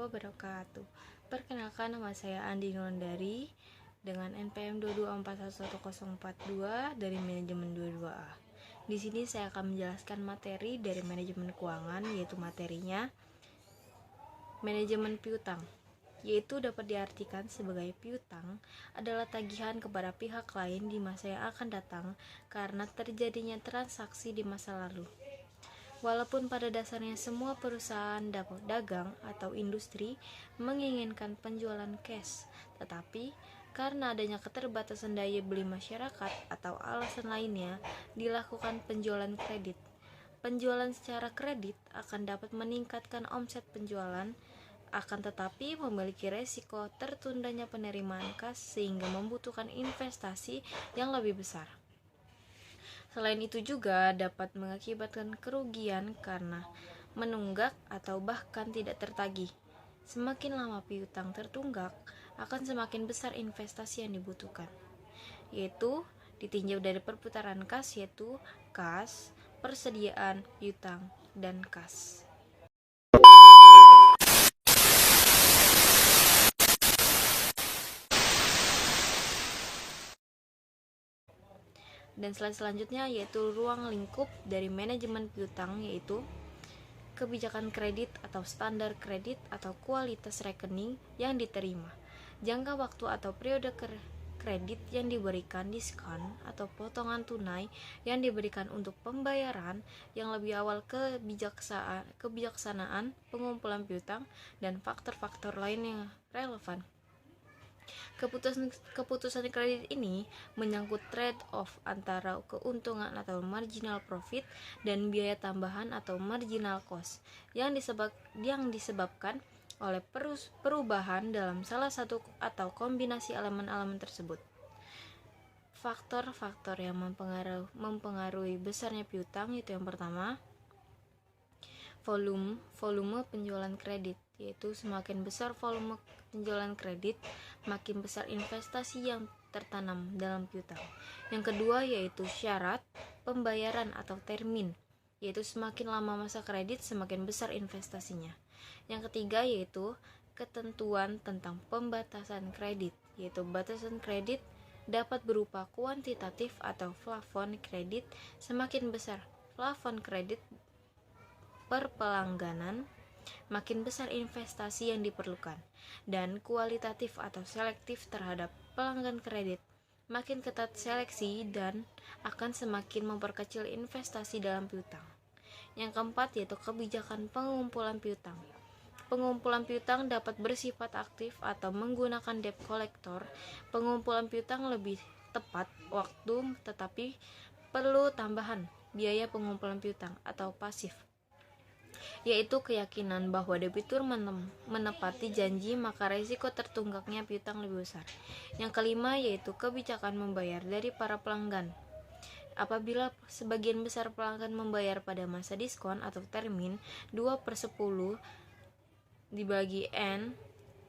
wabarakatuh. Perkenalkan, nama saya Andi Nulandari dengan NPM 2241142 dari manajemen 22A. Di sini saya akan menjelaskan materi dari manajemen keuangan, yaitu materinya manajemen piutang, yaitu dapat diartikan sebagai piutang adalah tagihan kepada pihak lain di masa yang akan datang karena terjadinya transaksi di masa lalu. Walaupun pada dasarnya semua perusahaan dagang atau industri menginginkan penjualan cash, tetapi karena adanya keterbatasan daya beli masyarakat atau alasan lainnya, dilakukan penjualan kredit. Penjualan secara kredit akan dapat meningkatkan omset penjualan, akan tetapi memiliki resiko tertundanya penerimaan kas sehingga membutuhkan investasi yang lebih besar. Selain itu juga dapat mengakibatkan kerugian karena menunggak atau bahkan tidak tertagih. Semakin lama piutang tertunggak, akan semakin besar investasi yang dibutuhkan, yaitu ditinjau dari perputaran kas, yaitu kas, persediaan piutang, dan kas. Dan slide selanjutnya yaitu ruang lingkup dari manajemen piutang, yaitu kebijakan kredit atau standar kredit atau kualitas rekening yang diterima, jangka waktu atau periode kredit yang diberikan, diskon atau potongan tunai yang diberikan untuk pembayaran yang lebih awal, kebijaksanaan pengumpulan piutang, dan faktor-faktor lain yang relevan. Keputusan kredit ini menyangkut trade-off antara keuntungan atau marginal profit dan biaya tambahan atau marginal cost yang disebabkan oleh perubahan dalam salah satu atau kombinasi elemen-elemen tersebut. Faktor-faktor yang mempengaruhi besarnya piutang yaitu yang pertama, volume penjualan kredit, yaitu semakin besar volume penjualan kredit, makin besar investasi yang tertanam dalam piutang. Yang kedua yaitu syarat pembayaran atau termin, yaitu semakin lama masa kredit semakin besar investasinya. Yang ketiga yaitu ketentuan tentang pembatasan kredit, yaitu batasan kredit dapat berupa kuantitatif atau plafon kredit. Semakin besar plafon kredit per pelangganan, makin besar investasi yang diperlukan. Dan kualitatif atau selektif terhadap pelanggan kredit, makin ketat seleksi dan akan semakin memperkecil investasi dalam piutang. Yang keempat yaitu kebijakan pengumpulan piutang. Pengumpulan piutang dapat bersifat aktif atau menggunakan debt collector. Pengumpulan piutang lebih tepat waktu, tetapi perlu tambahan biaya pengumpulan piutang atau pasif, yaitu keyakinan bahwa debitur menepati janji, maka risiko tertunggaknya piutang lebih besar. Yang kelima yaitu kebijakan membayar dari para pelanggan. Apabila sebagian besar pelanggan membayar pada masa diskon atau termin 2/10 dibagi N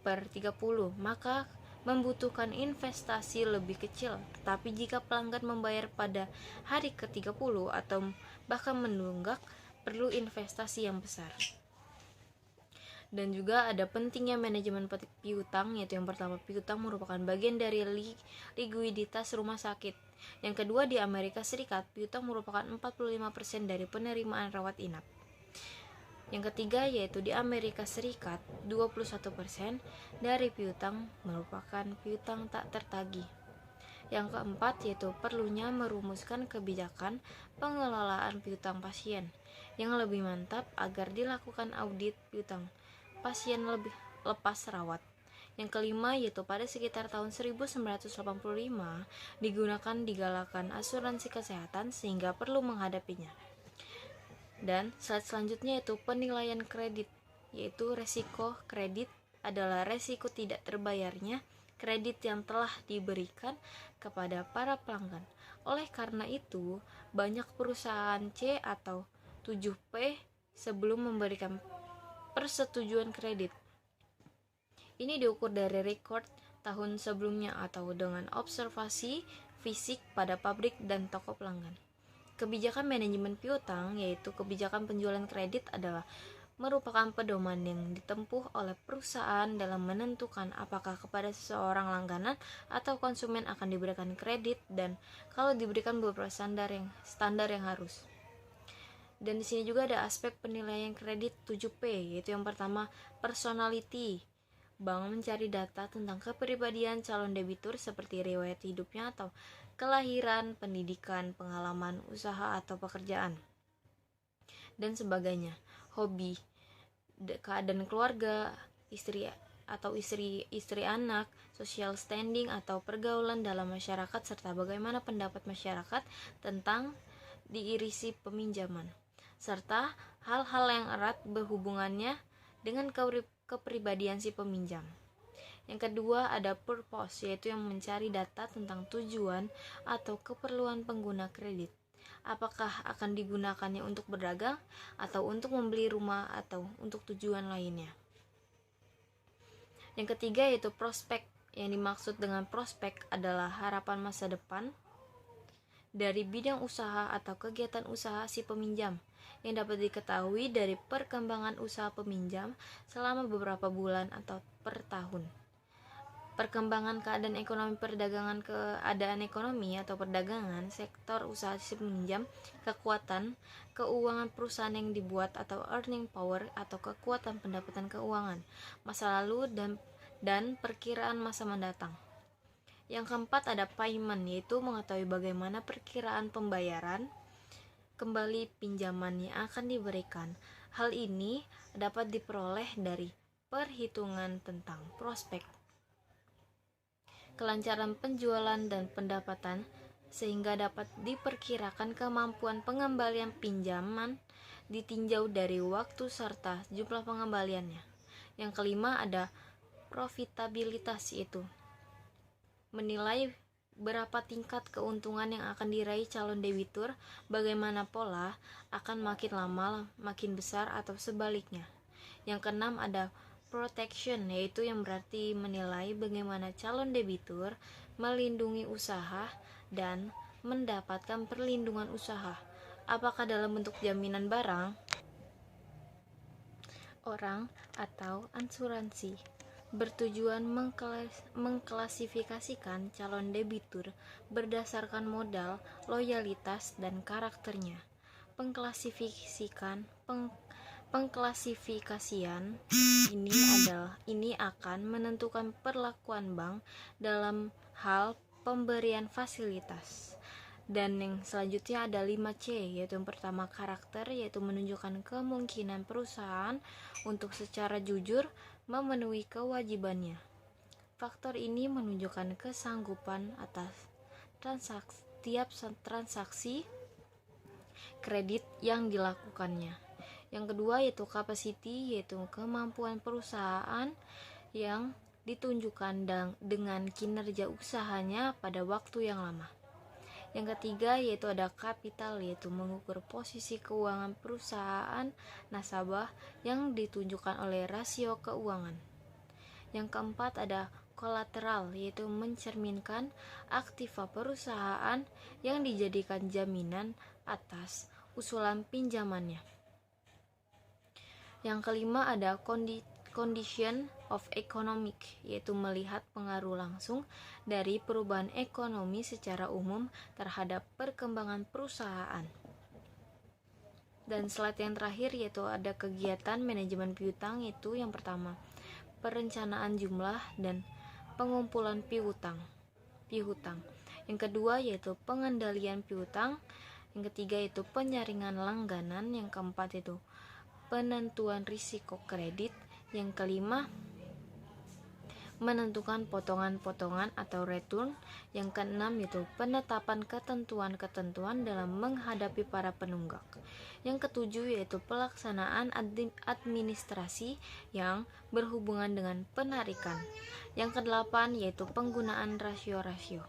per 30, maka membutuhkan investasi lebih kecil. Tetapi jika pelanggan membayar pada hari ke-30 atau bahkan menunggak, perlu investasi yang besar. Dan juga ada pentingnya manajemen piutang, yaitu yang pertama, piutang merupakan bagian dari likuiditas rumah sakit. Yang kedua, di Amerika Serikat, piutang merupakan 45% dari penerimaan rawat inap. Yang ketiga, yaitu di Amerika Serikat, 21% dari piutang merupakan piutang tak tertagih. Yang keempat, yaitu perlunya merumuskan kebijakan pengelolaan piutang pasien yang lebih mantap agar dilakukan audit piutang pasien lebih lepas rawat. Yang kelima, yaitu pada sekitar tahun 1985 digalakan asuransi kesehatan sehingga perlu menghadapinya. Dan slide selanjutnya yaitu penilaian kredit, yaitu resiko kredit adalah resiko tidak terbayarnya kredit yang telah diberikan kepada para pelanggan. Oleh karena itu, banyak perusahaan C atau 7P sebelum memberikan persetujuan kredit. Ini diukur dari rekod tahun sebelumnya atau dengan observasi fisik pada pabrik dan toko pelanggan. Kebijakan manajemen piutang, yaitu kebijakan penjualan kredit, adalah merupakan pedoman yang ditempuh oleh perusahaan dalam menentukan apakah kepada seseorang langganan atau konsumen akan diberikan kredit, dan kalau diberikan beberapa standar yang harus. Dan di sini juga ada aspek penilaian kredit 7P, yaitu yang pertama personality. Bank mencari data tentang kepribadian calon debitur seperti riwayat hidupnya atau kelahiran, pendidikan, pengalaman usaha atau pekerjaan, dan sebagainya. Hobi, keadaan keluarga, istri anak, social standing atau pergaulan dalam masyarakat, serta bagaimana pendapat masyarakat tentang diirisi peminjaman, serta hal-hal yang erat berhubungannya dengan kepribadian si peminjam. Yang kedua ada purpose, yaitu yang mencari data tentang tujuan atau keperluan pengguna kredit. Apakah akan digunakannya untuk berdagang atau untuk membeli rumah atau untuk tujuan lainnya. Yang ketiga yaitu prospek. Yang dimaksud dengan prospek adalah harapan masa depan dari bidang usaha atau kegiatan usaha si peminjam yang dapat diketahui dari perkembangan usaha peminjam selama beberapa bulan atau per tahun. Perkembangan keadaan ekonomi keadaan ekonomi atau perdagangan sektor usaha si peminjam, kekuatan keuangan perusahaan yang dibuat atau earning power atau kekuatan pendapatan keuangan, masa lalu dan perkiraan masa mendatang. Yang keempat ada payment, yaitu mengetahui bagaimana perkiraan pembayaran kembali pinjaman yang akan diberikan. Hal ini dapat diperoleh dari perhitungan tentang prospek, kelancaran penjualan dan pendapatan, sehingga dapat diperkirakan kemampuan pengembalian pinjaman ditinjau dari waktu serta jumlah pengembaliannya. Yang kelima ada profitabilitas, yaitu menilai berapa tingkat keuntungan yang akan diraih calon debitur, bagaimana pola akan makin lama makin besar atau sebaliknya. Yang keenam ada protection, yaitu yang berarti menilai bagaimana calon debitur melindungi usaha dan mendapatkan perlindungan usaha, apakah dalam bentuk jaminan barang, orang, atau asuransi. Bertujuan mengklasifikasikan calon debitur berdasarkan modal, loyalitas, dan karakternya. Pengklasifikasian ini akan menentukan perlakuan bank dalam hal pemberian fasilitas. Dan yang selanjutnya ada 5C, yaitu yang pertama karakter, yaitu menunjukkan kemungkinan perusahaan untuk secara jujur memenuhi kewajibannya. Faktor ini menunjukkan kesanggupan atas tiap transaksi kredit yang dilakukannya. Yang kedua yaitu capacity, yaitu kemampuan perusahaan yang ditunjukkan dengan kinerja usahanya pada waktu yang lama. Yang ketiga yaitu ada kapital, yaitu mengukur posisi keuangan perusahaan nasabah yang ditunjukkan oleh rasio keuangan. Yang keempat ada kolateral, yaitu mencerminkan aktiva perusahaan yang dijadikan jaminan atas usulan pinjamannya. Yang kelima ada condition of economic, yaitu melihat pengaruh langsung dari perubahan ekonomi secara umum terhadap perkembangan perusahaan. Dan slide yang terakhir yaitu ada kegiatan manajemen piutang, yaitu yang pertama perencanaan jumlah dan pengumpulan piutang. Yang kedua yaitu pengendalian piutang. Yang ketiga yaitu penyaringan langganan. Yang keempat itu penentuan risiko kredit. Yang kelima menentukan potongan-potongan atau return. Yang keenam yaitu penetapan ketentuan-ketentuan dalam menghadapi para penunggak. Yang ketujuh yaitu pelaksanaan administrasi yang berhubungan dengan penarikan. Yang kedelapan yaitu penggunaan rasio-rasio.